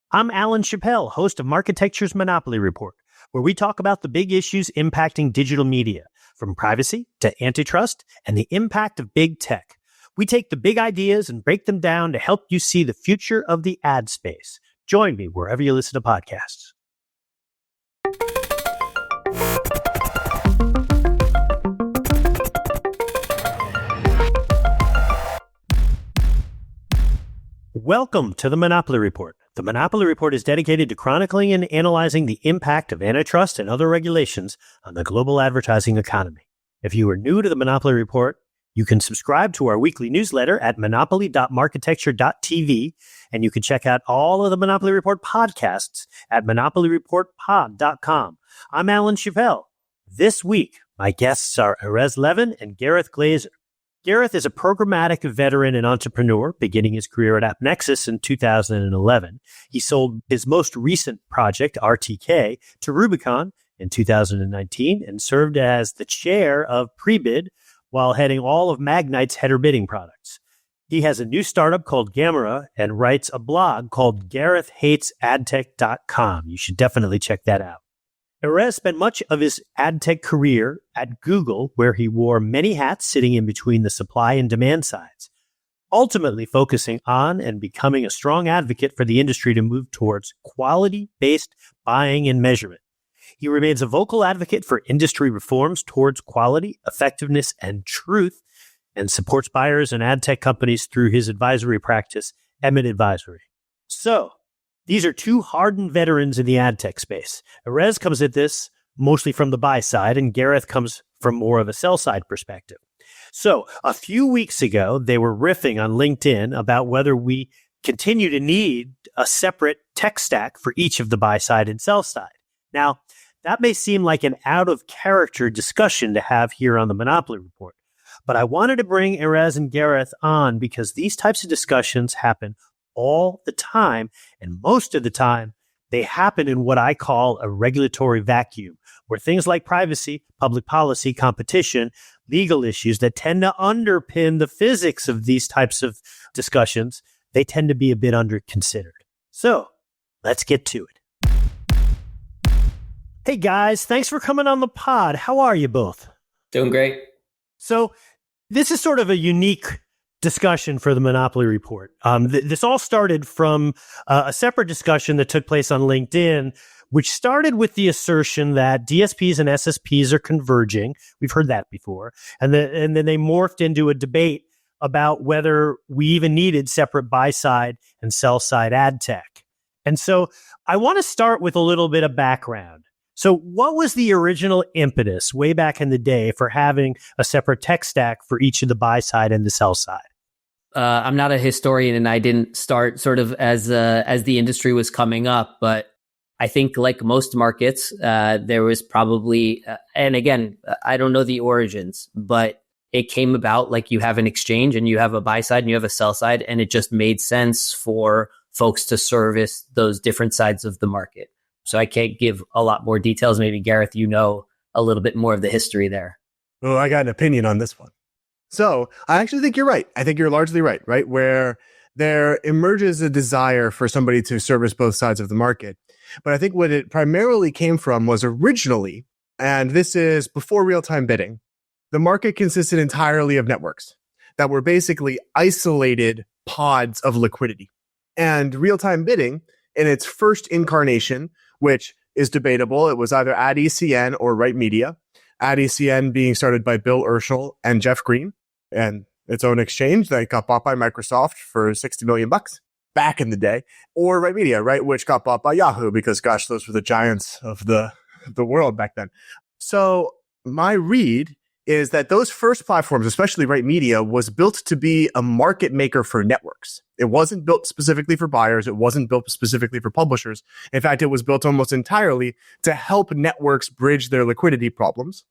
I'm Alan Chapell, host of Marketecture's Monopoly Report, where we talk about the big issues impacting digital media, from privacy to antitrust and the impact of big tech. We take the big ideas and break them down to help you see the future of the ad space. Join me wherever you listen to podcasts. Welcome to the Monopoly Report. The Monopoly Report is dedicated to chronicling and analyzing the impact of antitrust and other regulations on the global advertising economy. If you are new to the Monopoly Report, you can subscribe to our weekly newsletter at monopoly.marketecture.tv, and you can check out all of the Monopoly Report podcasts at monopolyreportpod.com. I'm Alan Chapell. This week, my guests are Erez Levin and Gareth Glaser. Gareth is a programmatic veteran and entrepreneur, beginning his career at AppNexus in 2011. He sold his most recent project, RTK, to Rubicon in 2019 and served as the chair of Prebid while heading all of Magnite's header bidding products. He has a new startup called Gamera and writes a blog called GarethHatesAdTech.com. You should definitely check that out. Erez spent much of his ad tech career at Google, where he wore many hats sitting in between the supply and demand sides, ultimately focusing on and becoming a strong advocate for the industry to move towards quality-based buying and measurement. He remains a vocal advocate for industry reforms towards quality, effectiveness, and truth, and supports buyers and ad tech companies through his advisory practice, Emmett Advisory. So, these are two hardened veterans in the ad tech space. Erez comes at this mostly from the buy side, and Gareth comes from more of a sell side perspective. So a few weeks ago, they were riffing on LinkedIn about whether we continue to need a separate tech stack for each of the buy side and sell side. Now, that may seem like an out of character discussion to have here on the Monopoly Report, but I wanted to bring Erez and Gareth on because these types of discussions happen all the time, and most of the time, they happen in what I call a regulatory vacuum, where things like privacy, public policy, competition, legal issues that tend to underpin the physics of these types of discussions, they tend to be a bit under-considered. So, let's get to it. Hey guys, thanks for coming on the pod. How are you both? Doing great. So, this is sort of a unique discussion for the Monopoly Report. This all started from a separate discussion that took place on LinkedIn, which started with the assertion that DSPs and SSPs are converging. We've heard that before. And then they morphed into a debate about whether we even needed separate buy-side and sell-side ad tech. And so I want to start with a little bit of background. So what was the original impetus way back in the day for having a separate tech stack for each of the buy side and the sell side? I'm not a historian, and I didn't start sort of as the industry was coming up. But I think, like most markets, there was probably, and again, I don't know the origins, but it came about like you have an exchange and you have a buy side and you have a sell side, and it just made sense for folks to service those different sides of the market. So I can't give a lot more details. Maybe, Gareth, you know a little bit more of the history there. Well, I got an opinion on this one. So I actually think you're right. I think you're largely right? Where there emerges a desire for somebody to service both sides of the market. But I think what it primarily came from was originally, and this is before real-time bidding, the market consisted entirely of networks that were basically isolated pods of liquidity. And real-time bidding, in its first incarnation, which is debatable, it was either AdECN or Right Media. AdECN being started by Bill Urschel and Jeff Green, and its own exchange that got bought by Microsoft for $60 million back in the day, or Right Media, right, which got bought by Yahoo because, gosh, those were the giants of the world back then. So my read is that those first platforms, especially Right Media, was built to be a market maker for networks. It wasn't built specifically for buyers. It wasn't built specifically for publishers. In fact, it was built almost entirely to help networks bridge their liquidity problems.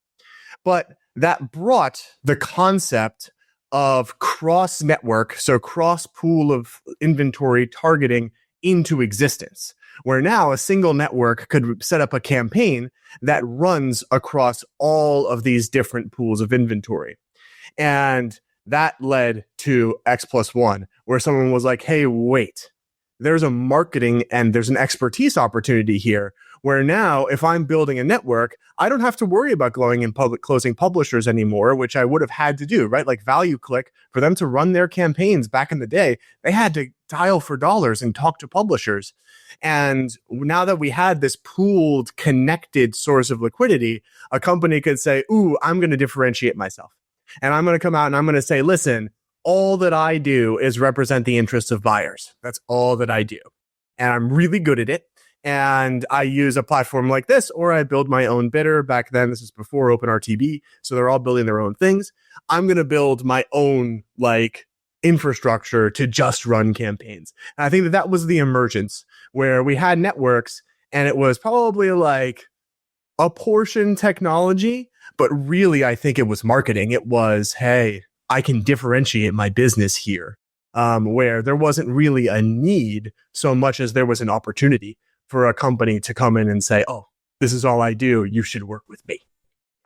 But that brought the concept of cross-network, so cross-pool of inventory targeting into existence, where now a single network could set up a campaign that runs across all of these different pools of inventory. And that led to X+1, where someone was like, hey, wait, there's a marketing and there's an expertise opportunity here where now if I'm building a network, I don't have to worry about going in public closing publishers anymore, which I would have had to do, right? Like ValueClick, for them to run their campaigns back in the day, they had to dial for dollars and talk to publishers. And now that we had this pooled, connected source of liquidity, a company could say, ooh, I'm going to differentiate myself. And I'm going to come out and I'm going to say, listen, all that I do is represent the interests of buyers. That's all that I do. And I'm really good at it. And I use a platform like this, or I build my own bidder. Back then, this is before OpenRTB. So they're all building their own things. I'm going to build my own infrastructure to just run campaigns. And I think that was the emergence where we had networks and it was probably like a portion technology, but really I think it was marketing. It was, hey, I can differentiate my business here, where there wasn't really a need so much as there was an opportunity for a company to come in and say, oh, this is all I do. You should work with me.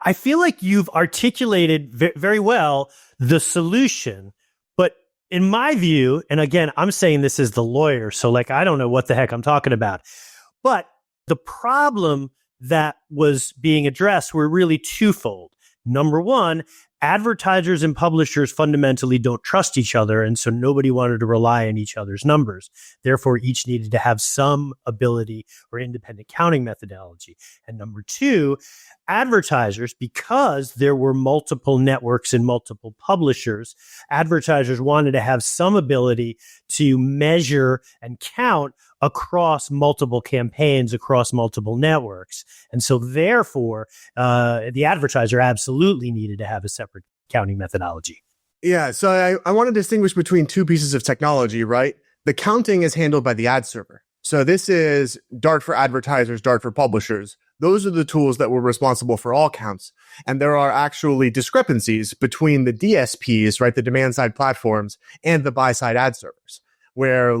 I feel like you've articulated very well the solution, but in my view, and again, I'm saying this as the lawyer, so I don't know what the heck I'm talking about, but the problem that was being addressed were really twofold. Number one, advertisers and publishers fundamentally don't trust each other, and so nobody wanted to rely on each other's numbers. Therefore, each needed to have some ability or independent counting methodology. And number two, advertisers, because there were multiple networks and multiple publishers, advertisers wanted to have some ability to measure and count across multiple campaigns, across multiple networks. And so therefore, the advertiser absolutely needed to have a separate counting methodology. Yeah, so I want to distinguish between two pieces of technology, right? The counting is handled by the ad server. So this is Dart for advertisers, Dart for publishers. Those are the tools that were responsible for all counts. And there are actually discrepancies between the DSPs, right, the demand side platforms, and the buy side ad servers, where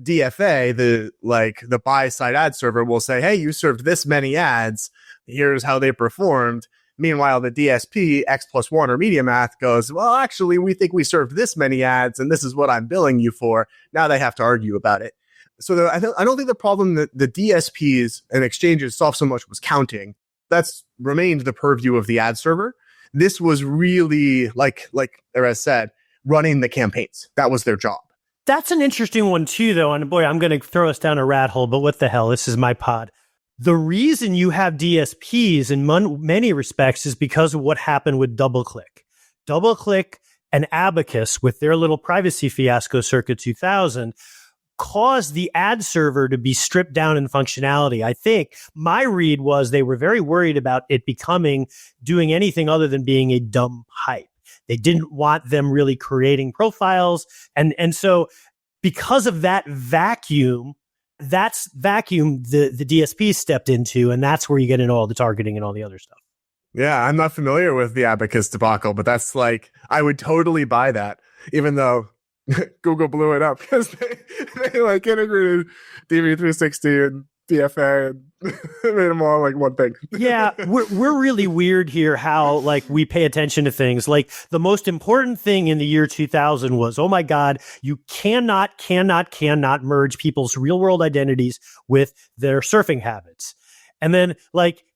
DFA, the buy side ad server will say, hey, you served this many ads. Here's how they performed. Meanwhile, the DSP, X+1 or Media Math goes, well, actually, we think we served this many ads and this is what I'm billing you for. Now they have to argue about it. So I don't think the problem that the DSPs and exchanges solved so much was counting. That's remained the purview of the ad server. This was really, like Erez said, running the campaigns. That was their job. That's an interesting one too, though. And boy, I'm going to throw us down a rat hole, but what the hell? This is my pod. The reason you have DSPs in many respects is because of what happened with DoubleClick. DoubleClick and Abacus, with their little privacy fiasco circa 2000, caused the ad server to be stripped down in functionality. I think my read was they were very worried about it doing anything other than being a dumb hype. They didn't want them really creating profiles. And so because of that vacuum, the DSP stepped into, and that's where you get into all the targeting and all the other stuff. Yeah, I'm not familiar with the Abacus debacle, but that's I would totally buy that, even though Google blew it up because they integrated DV360 and DFA and made them all one thing. Yeah, we're really weird here how we pay attention to things. The most important thing in the year 2000 was, oh my God, you cannot merge people's real world identities with their surfing habits. And then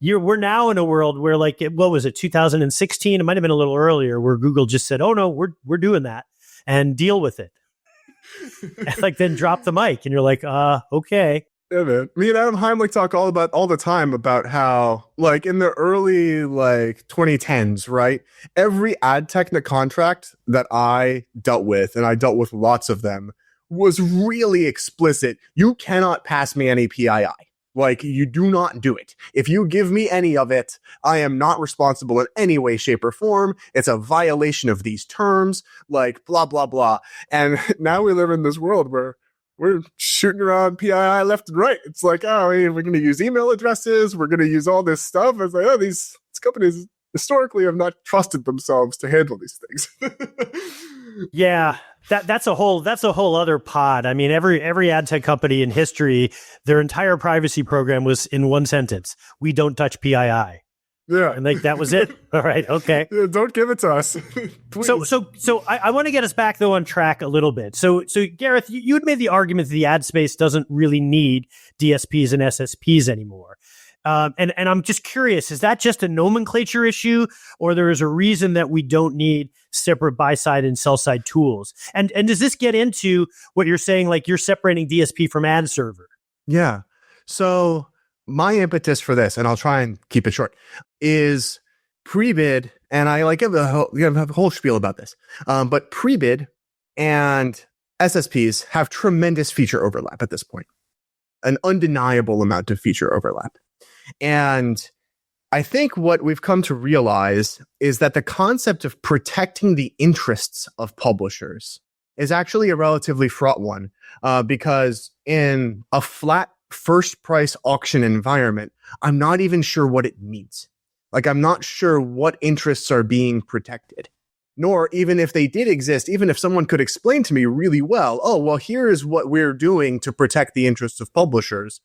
we're now in a world where what was it, 2016? It might have been a little earlier where Google just said, oh no, we're doing that and deal with it. And then drop the mic and you're okay. Yeah, man. Me and Adam Heimlich talk all the time about how, in the early 2010s, right? Every ad tech contract that I dealt with, and I dealt with lots of them, was really explicit. You cannot pass me any PII. You do not do it. If you give me any of it, I am not responsible in any way, shape, or form. It's a violation of these terms, blah, blah, blah. And now we live in this world where we're shooting around PII left and right. It's we're going to use email addresses. We're going to use all this stuff. It's these companies historically have not trusted themselves to handle these things. Yeah, that's a whole other pod. I mean, every ad tech company in history, their entire privacy program was in one sentence: we don't touch PII. Yeah. And like, that was it. All right. Okay. Don't give it to us. So I want to get us back though on track a little bit. So Gareth, you had made the argument that the ad space doesn't really need DSPs and SSPs anymore. And I'm just curious, is that just a nomenclature issue, or there is a reason that we don't need separate buy side and sell side tools? And does this get into what you're saying, like you're separating DSP from ad server? Yeah. So my impetus for this, and I'll try and keep it short, is pre-bid, and I like have a whole spiel about this. But pre-bid and SSPs have tremendous feature overlap at this point, an undeniable amount of feature overlap. And I think what we've come to realize is that the concept of protecting the interests of publishers is actually a relatively fraught one, because in a flat first price auction environment, I'm not even sure what it means. Like, I'm not sure what interests are being protected. Nor, even if they did exist, even if someone could explain to me really well, oh, well, here is what we're doing to protect the interests of publishers.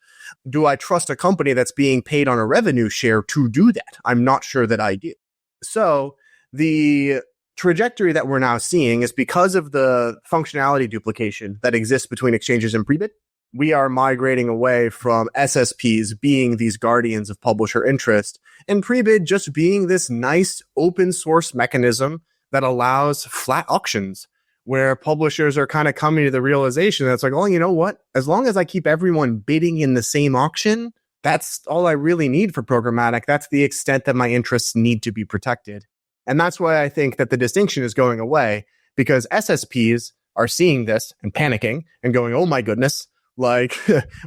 Do I trust a company that's being paid on a revenue share to do that? I'm not sure that I do. So the trajectory that we're now seeing is because of the functionality duplication that exists between exchanges and pre-bid. We are migrating away from SSPs being these guardians of publisher interest and pre-bid just being this nice open source mechanism that allows flat auctions where publishers are kind of coming to the realization that it's like, oh, you know what? As long as I keep everyone bidding in the same auction, that's all I really need for programmatic. That's the extent that my interests need to be protected. And that's why I think that the distinction is going away, because SSPs are seeing this and panicking and going, oh my goodness, like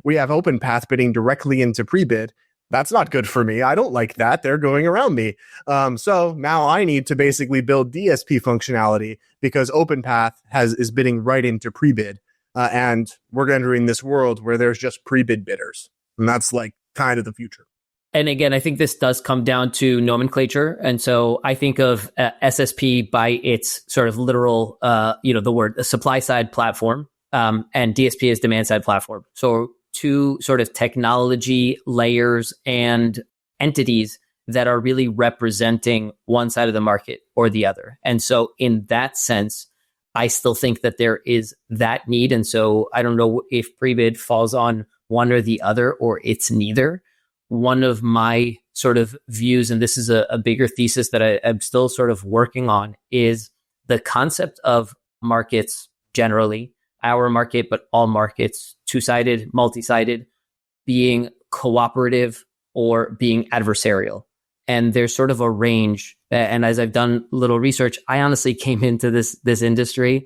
we have OpenPath bidding directly into pre-bid. That's not good for me. I don't like that. They're going around me. So now I need to basically build DSP functionality because OpenPath is bidding right into pre-bid. And we're entering this world where there's just pre-bid bidders. And that's like kind of the future. And again, I think this does come down to nomenclature. And so I think of SSP by its sort of literal, the word supply side platform, and DSP is demand side platform. So two sort of technology layers and entities that are really representing one side of the market or the other. And so in that sense, I still think that there is that need. And so I don't know if pre-bid falls on one or the other, or it's neither. One of my sort of views, and this is a bigger thesis that I'm still sort of working on, is the concept of markets generally, our market, but all markets, two-sided, multi-sided, being cooperative or being adversarial. And there's sort of a range. And as I've done little research, I honestly came into this industry,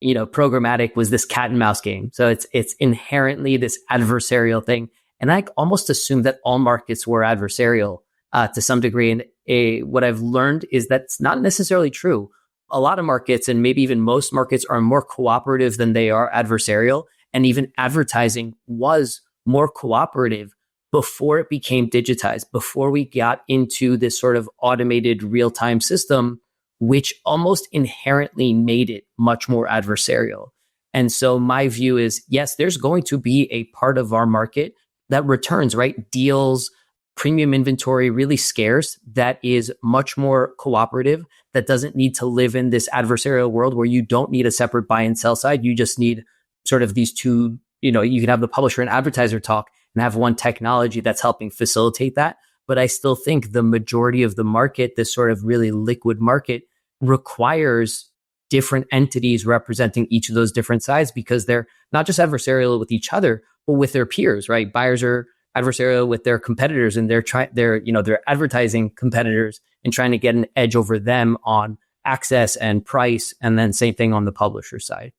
programmatic was this cat and mouse game. So it's inherently this adversarial thing. And I almost assumed that all markets were adversarial to some degree. And what I've learned is that's not necessarily true. A lot of markets, and maybe even most markets, are more cooperative than they are adversarial. And even advertising was more cooperative before it became digitized, before we got into this sort of automated real-time system, which almost inherently made it much more adversarial. And so my view is, yes, there's going to be a part of our market that returns, right? Deals, premium inventory, really scarce, that is much more cooperative, that doesn't need to live in this adversarial world where you don't need a separate buy and sell side. You just need sort of these two, you can have the publisher and advertiser talk and have one technology that's helping facilitate that. But I still think the majority of the market, this sort of really liquid market, requires different entities representing each of those different sides, because they're not just adversarial with each other, but with their peers, right? Buyers are adversarial with their competitors, and they're advertising competitors and trying to get an edge over them on access and price, and then same thing on the publisher side.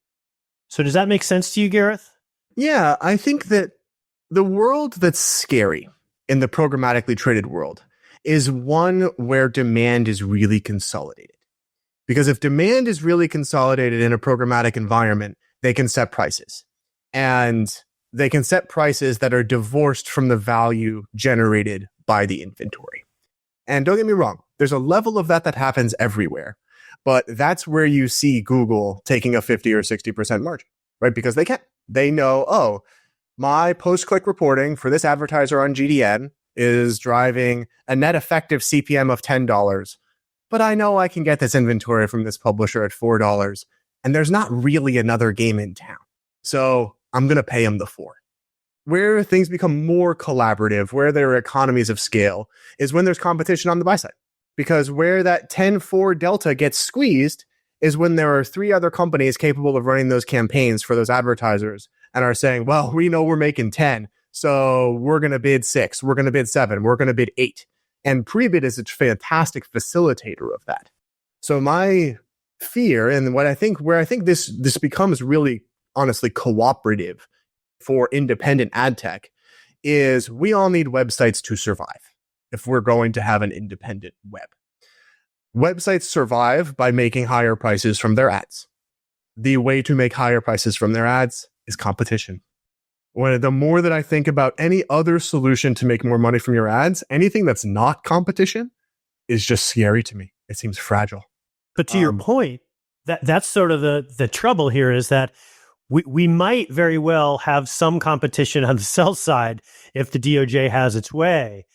So does that make sense to you, Gareth? Yeah, I think that the world that's scary in the programmatically traded world is one where demand is really consolidated. Because if demand is really consolidated in a programmatic environment, they can set prices. And they can set prices that are divorced from the value generated by the inventory. And don't get me wrong, there's a level of that happens everywhere. But that's where you see Google taking a 50 or 60% margin, right? Because they can. They know, oh, my post-click reporting for this advertiser on GDN is driving a net effective CPM of $10, but I know I can get this inventory from this publisher at $4, and there's not really another game in town. So I'm going to pay him the $4. Where things become more collaborative, where there are economies of scale, is when there's competition on the buy side. Because where that 10-4 delta gets squeezed is when there are 3 other companies capable of running those campaigns for those advertisers and are saying, well, we know we're making 10, so we're going to bid 6, we're going to bid 7, we're going to bid 8. And Prebid is a fantastic facilitator of that. So my fear, and where I think this becomes really honestly cooperative for independent ad tech, is we all need websites to survive if we're going to have an independent web. Websites survive by making higher prices from their ads. The way to make higher prices from their ads is competition. The more that I think about any other solution to make more money from your ads, anything that's not competition is just scary to me. It seems fragile. But to your point, that's sort of the trouble here, is that we might very well have some competition on the sell side if the DOJ has its way.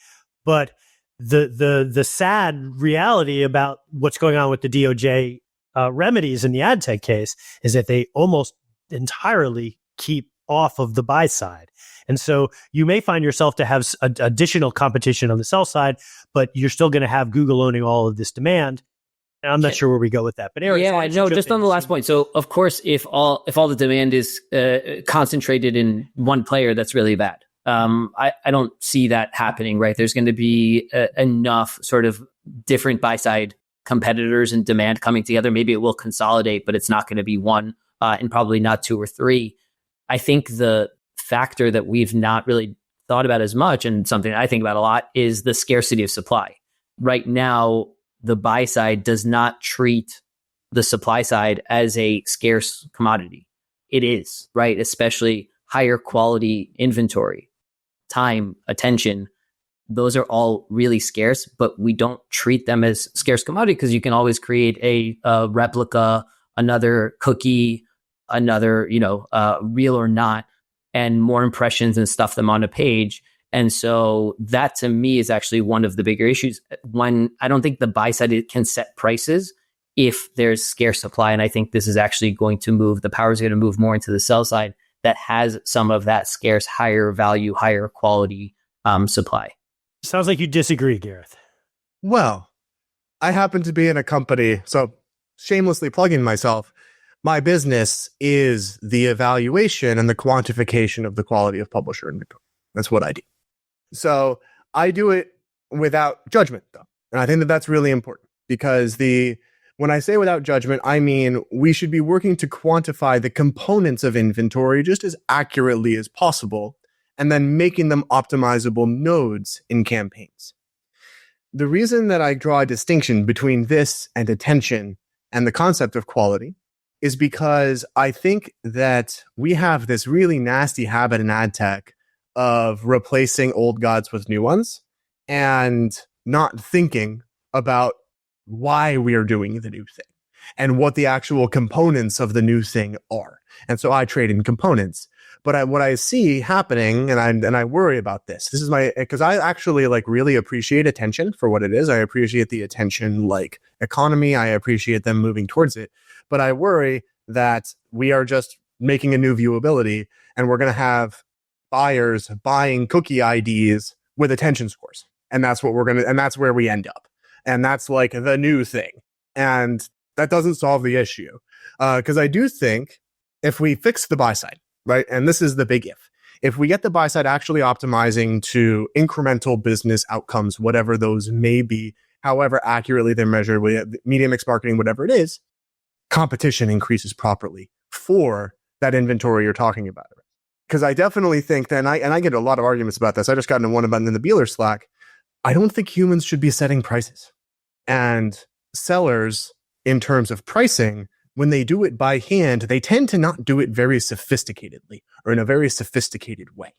But the sad reality about what's going on with the DOJ remedies in the ad tech case is that they almost entirely keep off of the buy side. And so you may find yourself to have additional competition on the sell side, but you're still going to have Google owning all of this demand. And I'm not sure where we go with that. But Erez, yeah, I know. Just on the last point. So of course, if all the demand is concentrated in one player, that's really bad. I don't see that happening, right? There's going to be enough sort of different buy side competitors and demand coming together. Maybe it will consolidate, but it's not going to be one and probably not 2 or 3. I think the factor that we've not really thought about as much, and something I think about a lot, is the scarcity of supply. Right now, the buy side does not treat the supply side as a scarce commodity. It is, right? Especially higher quality inventory, time, attention. Those are all really scarce, but we don't treat them as scarce commodity because you can always create a replica, another cookie, another, real or not, and more impressions and stuff them on a page. And so that to me is actually one of the bigger issues. When I don't think the buy side can set prices if there's scarce supply. And I think this is actually going to move, the power is going to move more into the sell side that has some of that scarce, higher value, higher quality supply. Sounds like you disagree, Gareth. Well, I happen to be in a company, so shamelessly plugging myself. My business is the evaluation and the quantification of the quality of publisher inventory. That's what I do. So I do it without judgment, though. And I think that that's really important because when I say without judgment, I mean we should be working to quantify the components of inventory just as accurately as possible and then making them optimizable nodes in campaigns. The reason that I draw a distinction between this and attention and the concept of quality is because I think that we have this really nasty habit in ad tech of replacing old gods with new ones and not thinking about why we are doing the new thing and what the actual components of the new thing are. And so I trade in components. But what I see happening, and I worry about this. This is because I actually really appreciate attention for what it is. I appreciate the attention economy. I appreciate them moving towards it. But I worry that we are just making a new viewability and we're going to have buyers buying cookie IDs with attention scores. And that's and that's where we end up. And that's the new thing. And that doesn't solve the issue. Because I do think if we fix the buy side, right? And this is the big if we get the buy side actually optimizing to incremental business outcomes, whatever those may be, however accurately they're measured, media mix marketing, whatever it is, competition increases properly for that inventory you're talking about. Because I definitely think that, and I get a lot of arguments about this. I just got into one about in the Beeler Slack. I don't think humans should be setting prices. And sellers, in terms of pricing, when they do it by hand, they tend to not do it very sophisticatedly or in a very sophisticated way.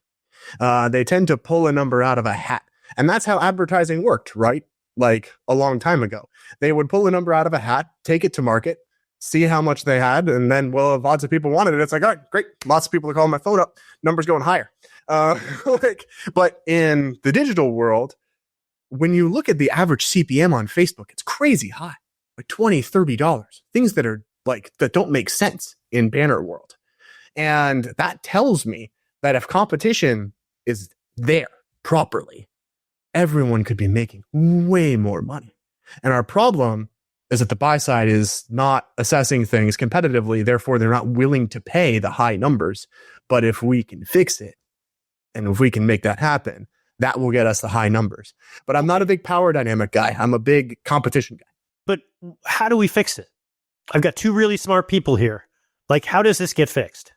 They tend to pull a number out of a hat. And that's how advertising worked, right? A long time ago. They would pull a number out of a hat, take it to market, see how much they had, and then, if lots of people wanted it, it's all right, great. Lots of people are calling my phone up. Numbers going higher. But in the digital world, when you look at the average CPM on Facebook, it's crazy high, like $20, $30, things that are like, that don't make sense in banner world. And that tells me that if competition is there properly, everyone could be making way more money. And our problem is that the buy side is not assessing things competitively. Therefore, they're not willing to pay the high numbers. But if we can fix it, and if we can make that happen, that will get us the high numbers. But I'm not a big power dynamic guy. I'm a big competition guy. But how do we fix it? I've got two really smart people here. Like, how does this get fixed?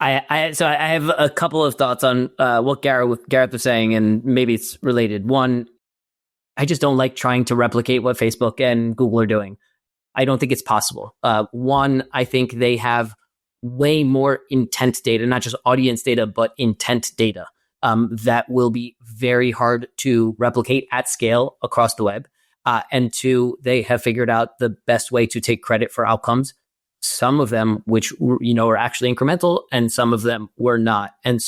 So I have a couple of thoughts on what Gareth was saying, and maybe it's related. One, I just don't like trying to replicate what Facebook and Google are doing. I don't think it's possible. One, I think they have way more intent data, not just audience data, but intent data that will be very hard to replicate at scale across the web. And two, they have figured out the best way to take credit for outcomes. Some of them, which, are actually incremental, and some of them were not. And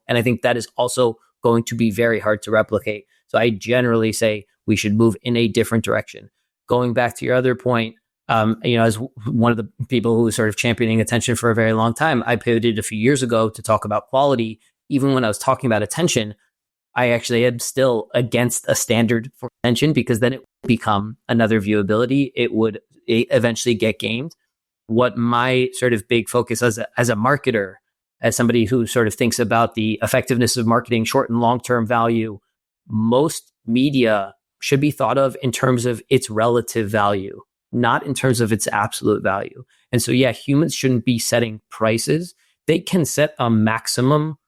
I think that is also going to be very hard to replicate. So I generally say we should move in a different direction. Going back to your other point, as one of the people who was sort of championing attention for a very long time, I pivoted a few years ago to talk about quality. Even when I was talking about attention, I actually am still against a standard for attention, because then it would become another viewability. It would eventually get gamed. What my sort of big focus as a marketer, as somebody who sort of thinks about the effectiveness of marketing, short and long-term value, most media should be thought of in terms of its relative value, not in terms of its absolute value. And so, humans shouldn't be setting prices. They can set a maximum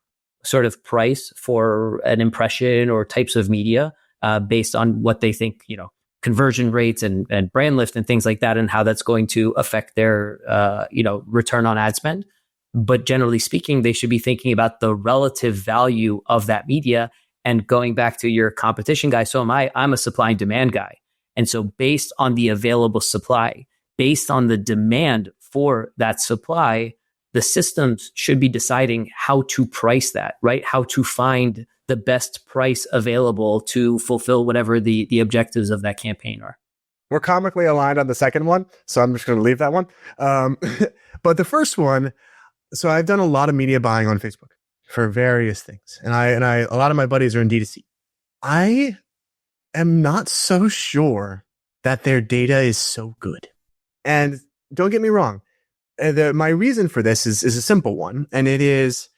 sort of price for an impression or types of media based on what they think, conversion rates and brand lift and things like that, and how that's going to affect their, return on ad spend. But generally speaking, they should be thinking about the relative value of that media. And going back to your competition guy, so am I. I'm a supply and demand guy. And so based on the available supply, based on the demand for that supply, the systems should be deciding how to price that, right? How to find the best price available to fulfill whatever the objectives of that campaign are. We're comically aligned on the second one, so I'm just going to leave that one. But the first one, so I've done a lot of media buying on Facebook for various things, and a lot of my buddies are in D2C. I am not so sure that their data is so good. And don't get me wrong, my reason for this is a simple one, and it is,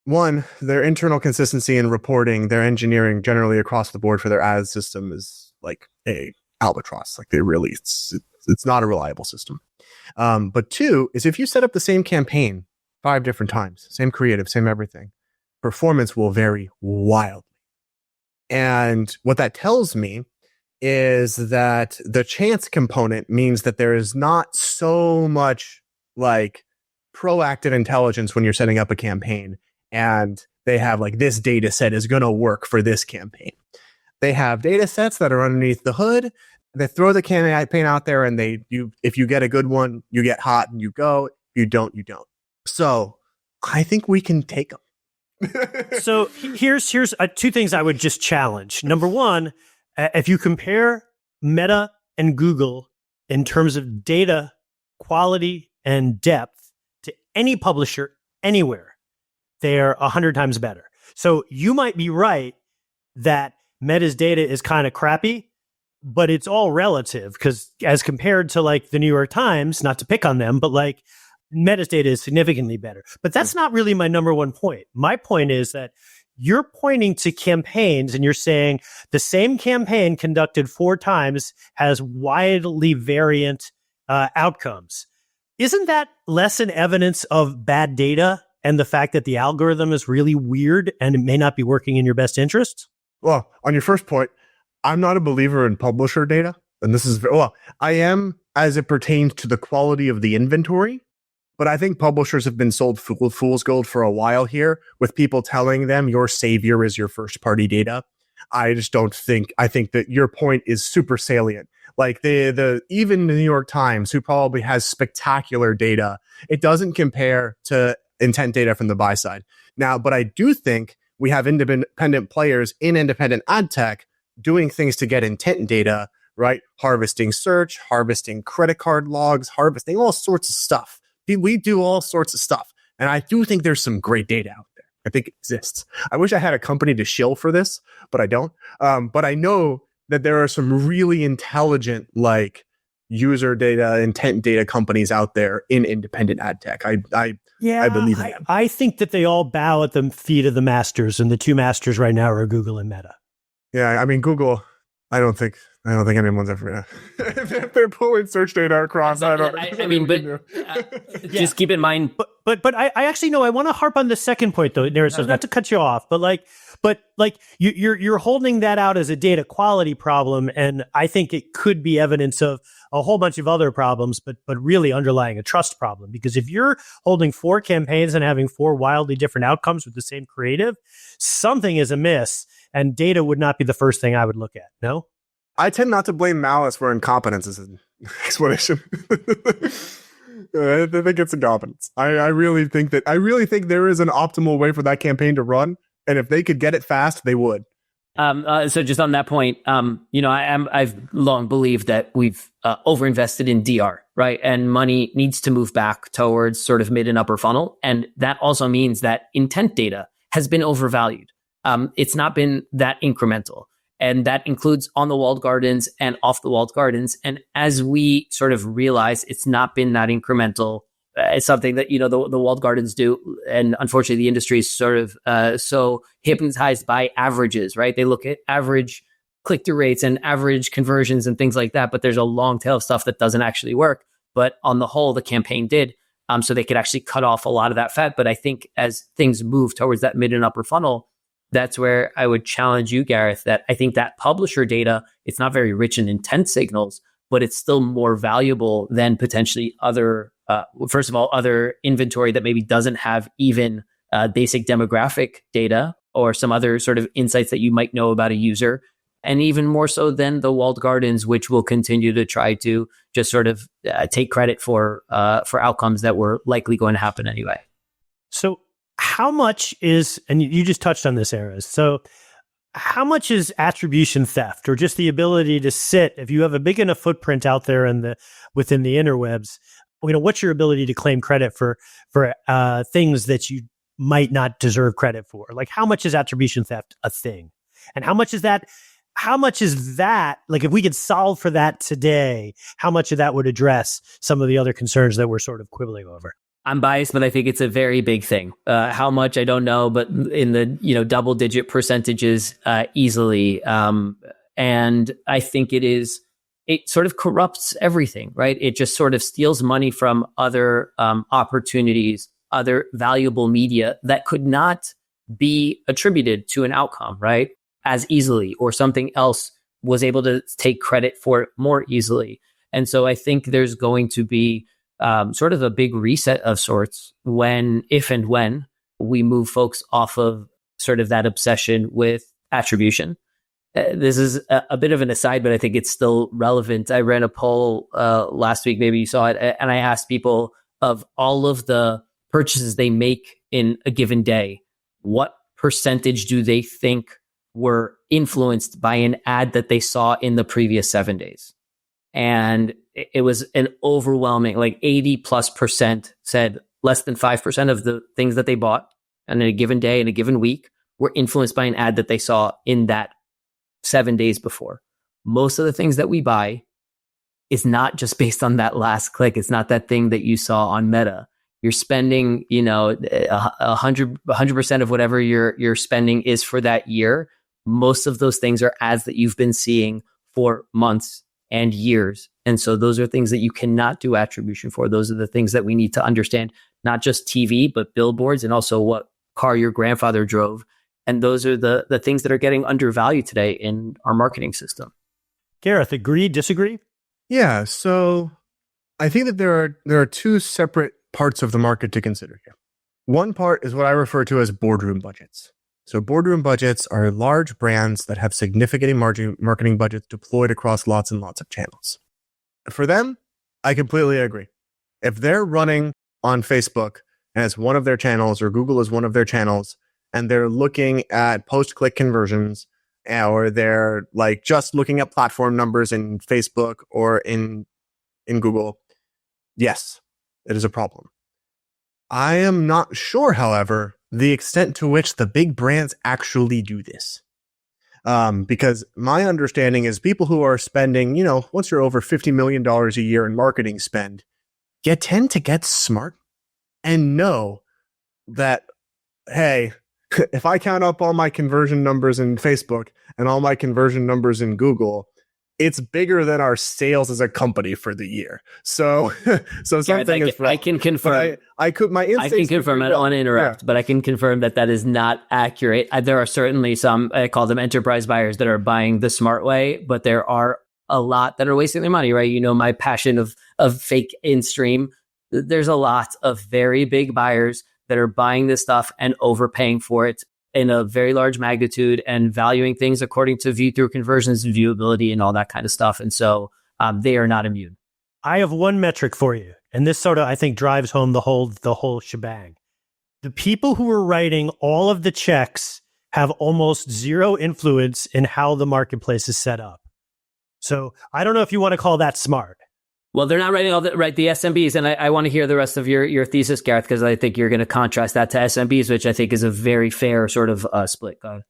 one, their internal consistency in reporting, their engineering generally across the board for their ad system is like a albatross. Like it's not a reliable system. But two is, if you set up the same campaign 5 different times, same creative, same everything, performance will vary wildly. And what that tells me is that the chance component means that there is not so much like proactive intelligence when you're setting up a campaign, and they have like, this data set is going to work for this campaign. They have data sets that are underneath the hood. They throw the campaign out there, and if you get a good one, you get hot and you go. If you don't, you don't. So I think we can take them. So here's 2 things I would just challenge. Number one, if you compare Meta and Google in terms of data quality and depth to any publisher anywhere, they're 100 times better. So you might be right that Meta's data is kind of crappy, but it's all relative, because as compared to like the New York Times, not to pick on them, but like Meta's data is significantly better. But that's not really my number one point. My point is that you're pointing to campaigns and you're saying the same campaign conducted 4 times has widely variant outcomes. Isn't that less an evidence of bad data and the fact that the algorithm is really weird and it may not be working in your best interests? Well, on your first point, I'm not a believer in publisher data. And this is, I am as it pertains to the quality of the inventory. But I think publishers have been sold fool's gold for a while here, with people telling them your savior is your first party data. I just don't think, I think that your point is super salient. Like even the New York Times, who probably has spectacular data, it doesn't compare to intent data from the buy side. Now, but I do think we have independent players in independent ad tech doing things to get intent data, right? Harvesting search, harvesting credit card logs, harvesting all sorts of stuff. We do all sorts of stuff. And I do think there's some great data out there. I think it exists. I wish I had a company to shill for this, but I don't. But I know that there are some really intelligent, like, user data, intent data companies out there in independent ad tech. I believe in them. I think that they all bow at the feet of the masters, and the two masters right now are Google and Meta. Yeah, I mean, Google, I don't think anyone's ever gonna. If they're pulling search data across, just keep in mind. But I actually know I want to harp on the second point though, Erez, so not to cut you off, but you're holding that out as a data quality problem, and I think it could be evidence of a whole bunch of other problems, but really underlying a trust problem. Because if you're holding 4 campaigns and having 4 wildly different outcomes with the same creative, something is amiss, and data would not be the first thing I would look at. No? I tend not to blame malice where incompetence is an explanation. I think it's incompetence. I really think there is an optimal way for that campaign to run, and if they could get it fast, they would. So just on that point, I've long believed that we've overinvested in DR, right? And money needs to move back towards sort of mid and upper funnel. And that also means that intent data has been overvalued. It's not been that incremental. And that includes on the walled gardens and off the walled gardens. And as we sort of realize it's not been that incremental, it's something that, the walled gardens do. And unfortunately, the industry is sort of so hypnotized by averages, right? They look at average click-through rates and average conversions and things like that. But there's a long tail of stuff that doesn't actually work. But on the whole, the campaign did. So they could actually cut off a lot of that fat. But I think as things move towards that mid and upper funnel, that's where I would challenge you, Gareth, that I think that publisher data, it's not very rich in intent signals, but it's still more valuable than potentially other, first of all, other inventory that maybe doesn't have even basic demographic data or some other sort of insights that you might know about a user. And even more so than the walled gardens, which will continue to try to just sort of take credit for outcomes that were likely going to happen anyway. So how much is, and you just touched on this, Erez, so how much is attribution theft, or just the ability to sit, if you have a big enough footprint out there within the interwebs, what's your ability to claim credit for things that you might not deserve credit for? Like, how much is attribution theft a thing? And how much is that, like, if we could solve for that today, how much of that would address some of the other concerns that we're sort of quibbling over? I'm biased, but I think it's a very big thing. How much, I don't know, but in the double digit percentages easily. And I think it sort of corrupts everything, right? It just sort of steals money from other opportunities, other valuable media that could not be attributed to an outcome, right? As easily, or something else was able to take credit for it more easily. And so I think there's going to be sort of a big reset of sorts if and when we move folks off of sort of that obsession with attribution. This is a bit of an aside, but I think it's still relevant. I ran a poll last week, maybe you saw it, and I asked people, of all of the purchases they make in a given day, what percentage do they think were influenced by an ad that they saw in the previous 7 days? And it was an overwhelming, like 80+% said less than 5% of the things that they bought in a given day, in a given week, were influenced by an ad that they saw in that 7 days before. Most of the things that we buy is not just based on that last click. It's not that thing that you saw on Meta. You're spending, 100% of whatever you're spending is for that year. Most of those things are ads that you've been seeing for months and years. And so those are things that you cannot do attribution for. Those are the things that we need to understand, not just TV, but billboards, and also what car your grandfather drove. And those are the things that are getting undervalued today in our marketing system. Gareth, agree, disagree? Yeah. So I think that there are two separate parts of the market to consider here. One part is what I refer to as boardroom budgets. So boardroom budgets are large brands that have significant marketing budgets deployed across lots and lots of channels. For them, I completely agree. If they're running on Facebook as one of their channels, or Google as one of their channels, and they're looking at post-click conversions, or they're like just looking at platform numbers in Facebook or in Google, yes, it is a problem. I am not sure, however, the extent to which the big brands actually do this. Because my understanding is people who are spending, once you're over $50 million a year in marketing spend, you tend to get smart and know that, hey, if I count up all my conversion numbers in Facebook and all my conversion numbers in Google, it's bigger than our sales as a company for the year. So something is wrong. I can confirm. I can confirm. I don't want to interrupt, but I can confirm that is not accurate. There are certainly some, I call them enterprise buyers, that are buying the smart way, but there are a lot that are wasting their money, right? My passion of fake in-stream. There's a lot of very big buyers that are buying this stuff and overpaying for it in a very large magnitude and valuing things according to view-through conversions and viewability and all that kind of stuff. And so they are not immune. I have one metric for you, and this sort of, I think, drives home the whole shebang. The people who are writing all of the checks have almost zero influence in how the marketplace is set up. So I don't know if you want to call that smart. Well, they're not writing all the SMBs, and I want to hear the rest of your thesis, Gareth, because I think you're going to contrast that to SMBs, which I think is a very fair sort of split. Go ahead.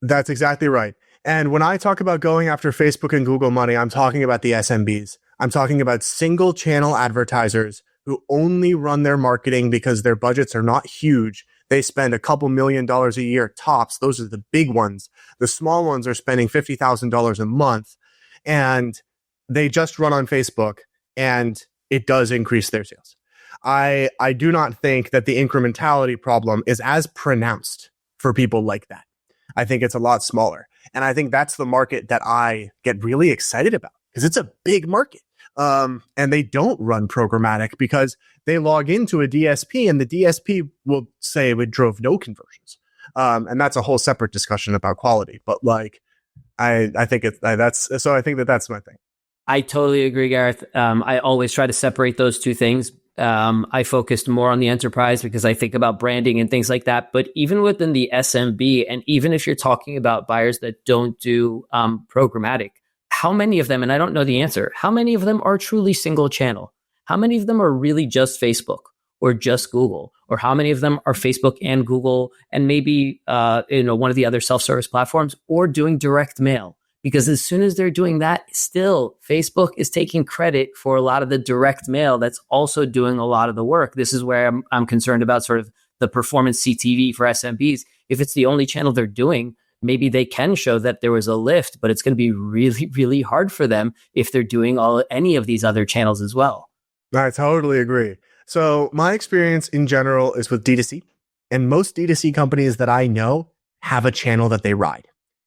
That's exactly right. And when I talk about going after Facebook and Google money, I'm talking about the SMBs. I'm talking about single channel advertisers who only run their marketing because their budgets are not huge. They spend a couple $1 million a year tops. Those are the big ones. The small ones are spending $50,000 a month, and they just run on Facebook. And it does increase their sales. I do not think that the incrementality problem is as pronounced for people like that. I think it's a lot smaller. And I think that's the market that I get really excited about, because it's a big market. And they don't run programmatic because they log into a DSP and the DSP will say it drove no conversions. And that's a whole separate discussion about quality. But I think that's my thing. I totally agree, Gareth. I always try to separate those two things. I focused more on the enterprise because I think about branding and things like that. But even within the SMB, and even if you're talking about buyers that don't do programmatic, how many of them, and I don't know the answer, how many of them are truly single channel? How many of them are really just Facebook or just Google? Or how many of them are Facebook and Google and maybe one of the other self-service platforms, or doing direct mail? Because as soon as they're doing that, still, Facebook is taking credit for a lot of the direct mail that's also doing a lot of the work. This is where I'm concerned about sort of the performance CTV for SMBs. If it's the only channel they're doing, maybe they can show that there was a lift, but it's going to be really, really hard for them if they're doing any of these other channels as well. I totally agree. So my experience in general is with D2C. And most D2C companies that I know have a channel that they ride.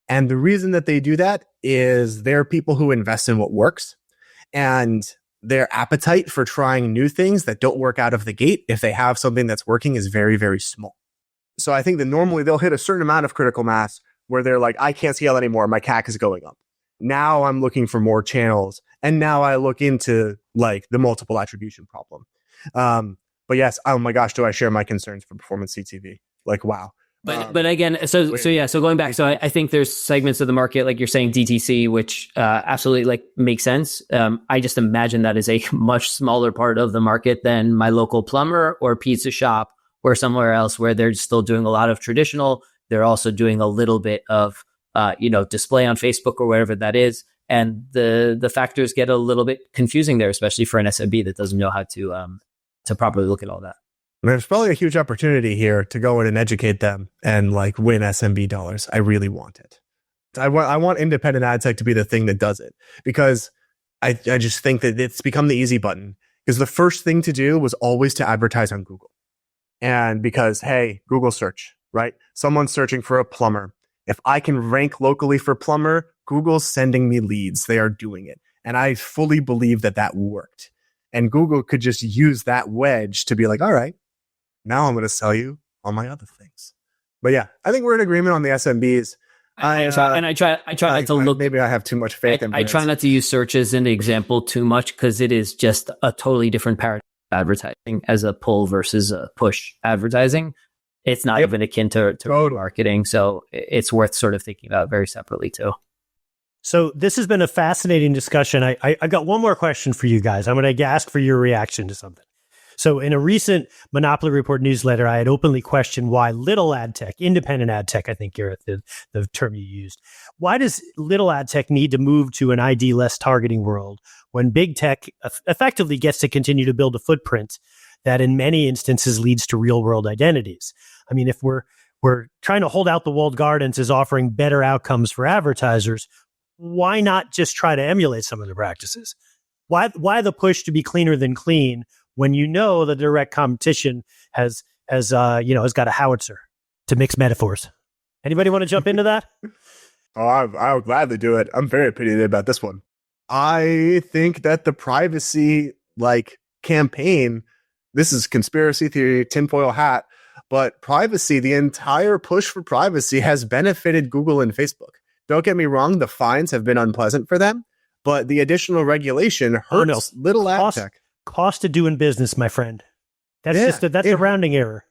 And the reason that they do that is they're people who invest in what works, and their appetite for trying new things that don't work out of the gate, if they have something that's working, is very, very small. So I think that normally they'll hit a certain amount of critical mass where they're like, I can't scale anymore. My CAC is going up. Now I'm looking for more channels. And now I look into the multiple attribution problem. But yes, oh my gosh, do I share my concerns for performance CTV? Wow. But again, so going back, so I think there's segments of the market, like you're saying, DTC, which absolutely makes sense. I just imagine that is a much smaller part of the market than my local plumber or pizza shop or somewhere else where they're still doing a lot of traditional. They're also doing a little bit of display on Facebook or wherever that is, and the factors get a little bit confusing there, especially for an SMB that doesn't know how to properly look at all that. There's probably a huge opportunity here to go in and educate them and win SMB dollars. I really want it. I want independent ad tech to be the thing that does it, because I just think that it's become the easy button, because the first thing to do was always to advertise on Google. And because, hey, Google search, right? Someone's searching for a plumber. If I can rank locally for plumber, Google's sending me leads. They are doing it. And I fully believe that worked. And Google could just use that wedge to be like, all right, now I'm going to sell you all my other things. But yeah, I think we're in agreement on the SMBs. I try not to look. Maybe I have too much faith in I try not to use search as an example too much, because it is just a totally different paradigm of advertising as a pull versus a push advertising. It's not even akin to marketing. So it's worth sort of thinking about very separately too. So this has been a fascinating discussion. I got one more question for you guys. I'm going to ask for your reaction to something. So in a recent Monopoly Report newsletter, I had openly questioned why little ad tech, independent ad tech, I think, Gareth, the term you used. Why does little ad tech need to move to an ID-less targeting world when big tech effectively gets to continue to build a footprint that in many instances leads to real-world identities? I mean, if we're trying to hold out the walled gardens as offering better outcomes for advertisers, why not just try to emulate some of the practices? Why the push to be cleaner than clean when you know the direct competition has got a howitzer, to mix metaphors? Anybody want to jump into that? Oh, I'll gladly do it. I'm very opinionated about this one. I think that the privacy campaign, this is conspiracy theory, tinfoil hat, but privacy, the entire push for privacy has benefited Google and Facebook. Don't get me wrong, the fines have been unpleasant for them, but the additional regulation hurts little ad tech. Cost of doing business, my friend. That's a rounding error.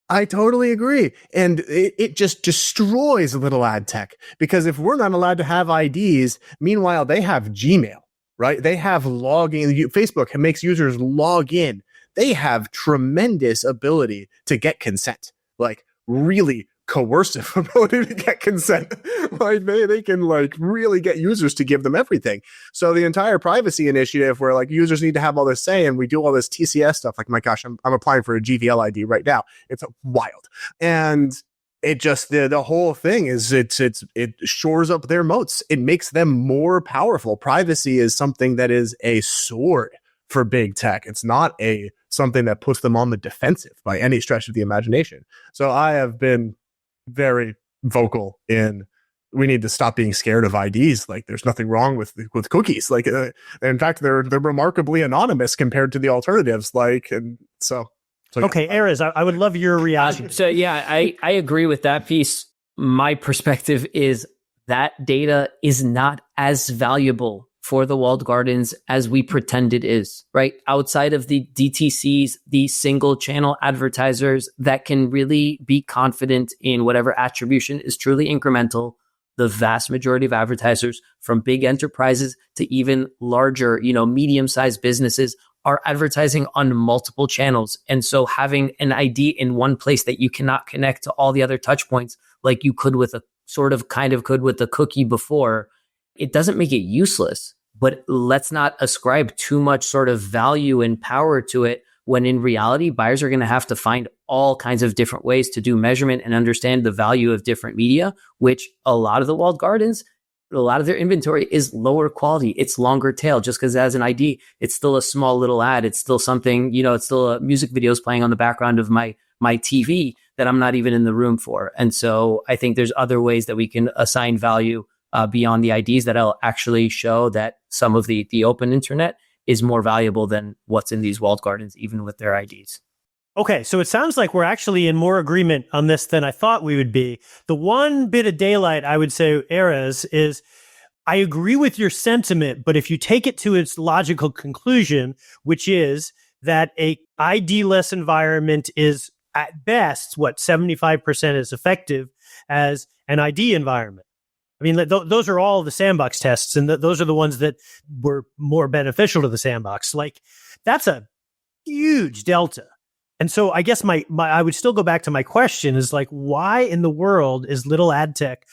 I totally agree. And it just destroys little ad tech, because if we're not allowed to have IDs, meanwhile, they have Gmail, right? They have login. Facebook makes users log in. They have tremendous ability to get consent, really coercive ability to get consent. They can really get users to give them everything. So the entire privacy initiative where users need to have all this say and we do all this TCS stuff, my gosh, I'm applying for a GVL ID right now. It's wild. And it just, the whole thing is it shores up their moats. It makes them more powerful. Privacy is something that is a sword for big tech. It's not something that puts them on the defensive by any stretch of the imagination. So I have been very vocal in we need to stop being scared of IDs. There's nothing wrong with cookies. In fact, they're remarkably anonymous compared to the alternatives. And so okay, Erez, I would love your reaction. I agree with that piece. My perspective is that data is not as valuable for the walled gardens as we pretend it is, right? Outside of the DTCs, the single channel advertisers that can really be confident in whatever attribution is truly incremental, the vast majority of advertisers, from big enterprises to even larger, medium-sized businesses, are advertising on multiple channels. And so having an ID in one place that you cannot connect to all the other touch points like you could with could with the cookie before, it doesn't make it useless, but let's not ascribe too much sort of value and power to it when in reality, buyers are going to have to find all kinds of different ways to do measurement and understand the value of different media, which a lot of the walled gardens, a lot of their inventory is lower quality. It's longer tail. Just because as an ID, it's still a small little ad. It's still something, it's still a music videos playing on the background of my TV that I'm not even in the room for. And so I think there's other ways that we can assign value beyond the IDs that'll actually show that some of the open internet is more valuable than what's in these walled gardens, even with their IDs. Okay, so it sounds like we're actually in more agreement on this than I thought we would be. The one bit of daylight I would say, Erez, is I agree with your sentiment, but if you take it to its logical conclusion, which is that a ID-less environment is at best, 75% as effective as an ID environment. I mean, those are all the sandbox tests, and those are the ones that were more beneficial to the sandbox. That's a huge delta. And so I guess I would still go back to my question is why in the world is little ad tech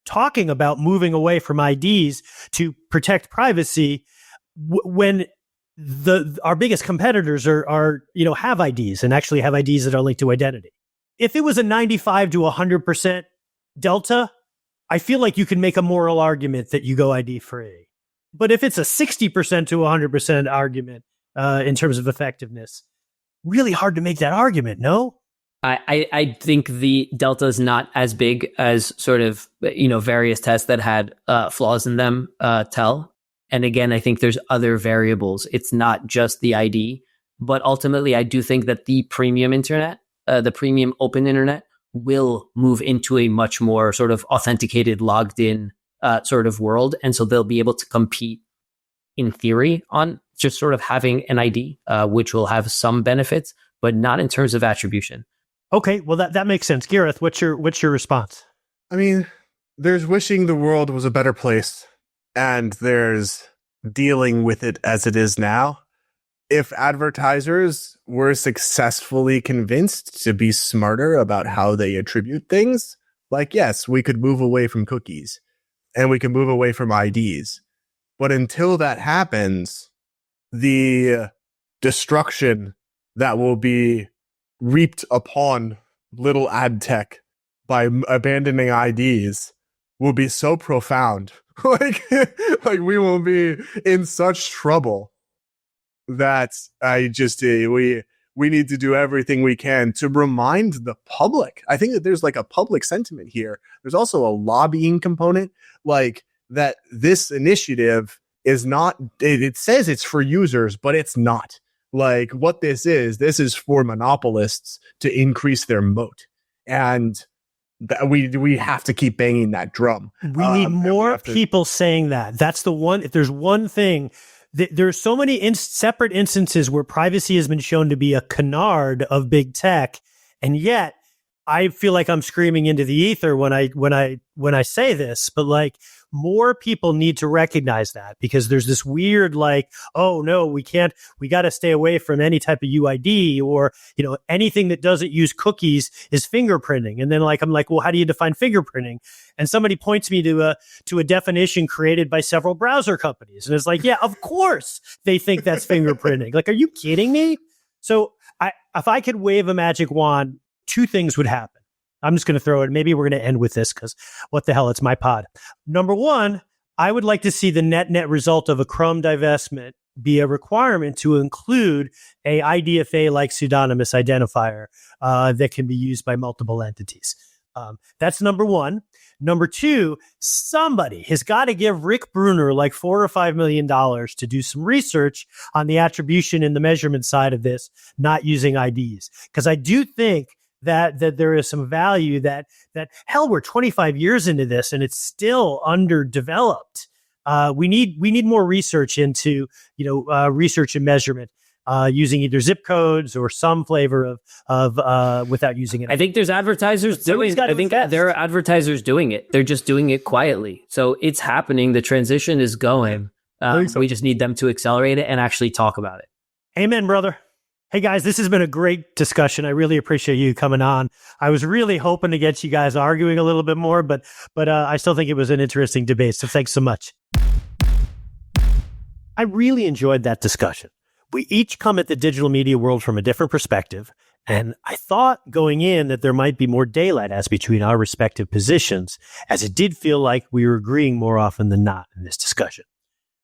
talking about moving away from IDs to protect privacy when our biggest competitors are have IDs and actually have IDs that are linked to identity? If it was a 95 to 100% delta, I feel like you can make a moral argument that you go ID free. But if it's a 60% to 100% argument in terms of effectiveness, really hard to make that argument, no? I think the delta is not as big as sort of, various tests that had flaws in them tell. And again, I think there's other variables. It's not just the ID, but ultimately I do think that the premium internet, the premium open internet, will move into a much more sort of authenticated, logged in sort of world. And so they'll be able to compete in theory on just sort of having an ID, which will have some benefits, but not in terms of attribution. Okay, well that makes sense. Gareth, what's your response? I mean, there's wishing the world was a better place, and there's dealing with it as it is now. If advertisers were successfully convinced to be smarter about how they attribute things, like, yes, we could move away from cookies and we can move away from IDs. But until that happens, the destruction that will be reaped upon little ad tech by abandoning IDs will be so profound. like we will be in such trouble that we need to do everything we can to remind the public. I think that there's like a public sentiment here. There's also a lobbying component, like that this initiative is not, it says it's for users, but it's not. Like what this is for monopolists to increase their moat. And we have to keep banging that drum. We need more people saying that. That's the one. If there's one thing, there's so many separate instances where privacy has been shown to be a canard of big tech, and yet I feel like I'm screaming into the ether when I say this. But like, more people need to recognize that, because there's this weird like, oh no, we can't, we got to stay away from any type of UID, or, you know, anything that doesn't use cookies is fingerprinting. And then like, I'm like, well, how do you define fingerprinting? And somebody points me to a definition created by several browser companies. And it's like, yeah, of course they think that's fingerprinting. Like, are you kidding me? So if I could wave a magic wand, two things would happen. I'm just going to throw it. Maybe we're going to end with this because what the hell, it's my pod. Number one, I would like to see the net result of a Chrome divestment be a requirement to include a IDFA-like pseudonymous identifier that can be used by multiple entities. That's number one. Number two, somebody has got to give Rick Bruner like $4 or $5 million to do some research on the attribution and the measurement side of this, not using IDs. Because I do think that there is some value that hell, we're 25 years into this and it's still underdeveloped. We need more research into, research and measurement, using either zip codes or some flavor of without using it. I think there's advertisers doing. I think there are advertisers doing it. They're just doing it quietly. So it's happening. The transition is going. We just need them to accelerate it and actually talk about it. Amen, brother. Hey guys, this has been a great discussion. I really appreciate you coming on. I was really hoping to get you guys arguing a little bit more, but I still think it was an interesting debate. So thanks so much. I really enjoyed that discussion. We each come at the digital media world from a different perspective, and I thought going in that there might be more daylight as between our respective positions, as it did feel like we were agreeing more often than not in this discussion.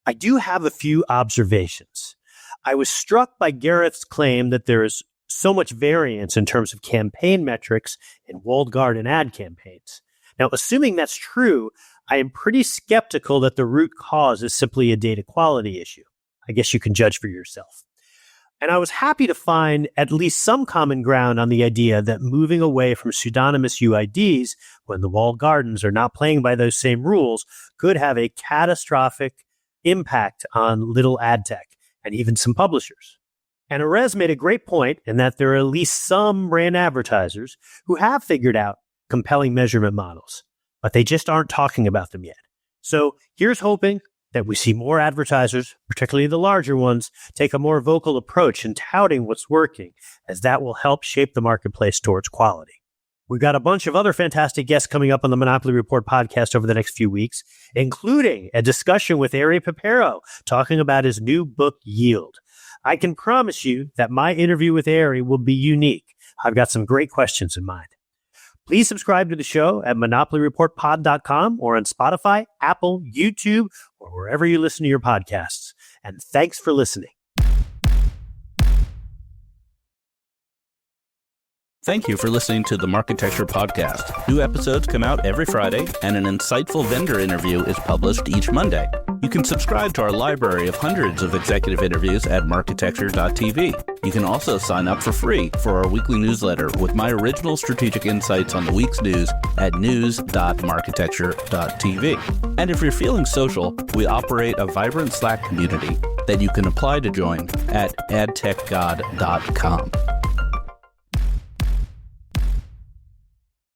I do have a few observations. I was struck by Gareth's claim that there is so much variance in terms of campaign metrics in walled garden ad campaigns. Now, assuming that's true, I am pretty skeptical that the root cause is simply a data quality issue. I guess you can judge for yourself. And I was happy to find at least some common ground on the idea that moving away from pseudonymous UIDs when the walled gardens are not playing by those same rules could have a catastrophic impact on little ad tech and even some publishers. And Erez made a great point in that there are at least some brand advertisers who have figured out compelling measurement models, but they just aren't talking about them yet. So here's hoping that we see more advertisers, particularly the larger ones, take a more vocal approach in touting what's working, as that will help shape the marketplace towards quality. We've got a bunch of other fantastic guests coming up on the Monopoly Report podcast over the next few weeks, including a discussion with Erez Levin talking about his new book, Yield. I can promise you that my interview with Erez will be unique. I've got some great questions in mind. Please subscribe to the show at monopolyreportpod.com or on Spotify, Apple, YouTube, or wherever you listen to your podcasts. And thanks for listening. Thank you for listening to the Marketecture Podcast. New episodes come out every Friday, and an insightful vendor interview is published each Monday. You can subscribe to our library of hundreds of executive interviews at marketecture.tv. You can also sign up for free for our weekly newsletter with my original strategic insights on the week's news at news.marketecture.tv. And if you're feeling social, we operate a vibrant Slack community that you can apply to join at adtechgod.com.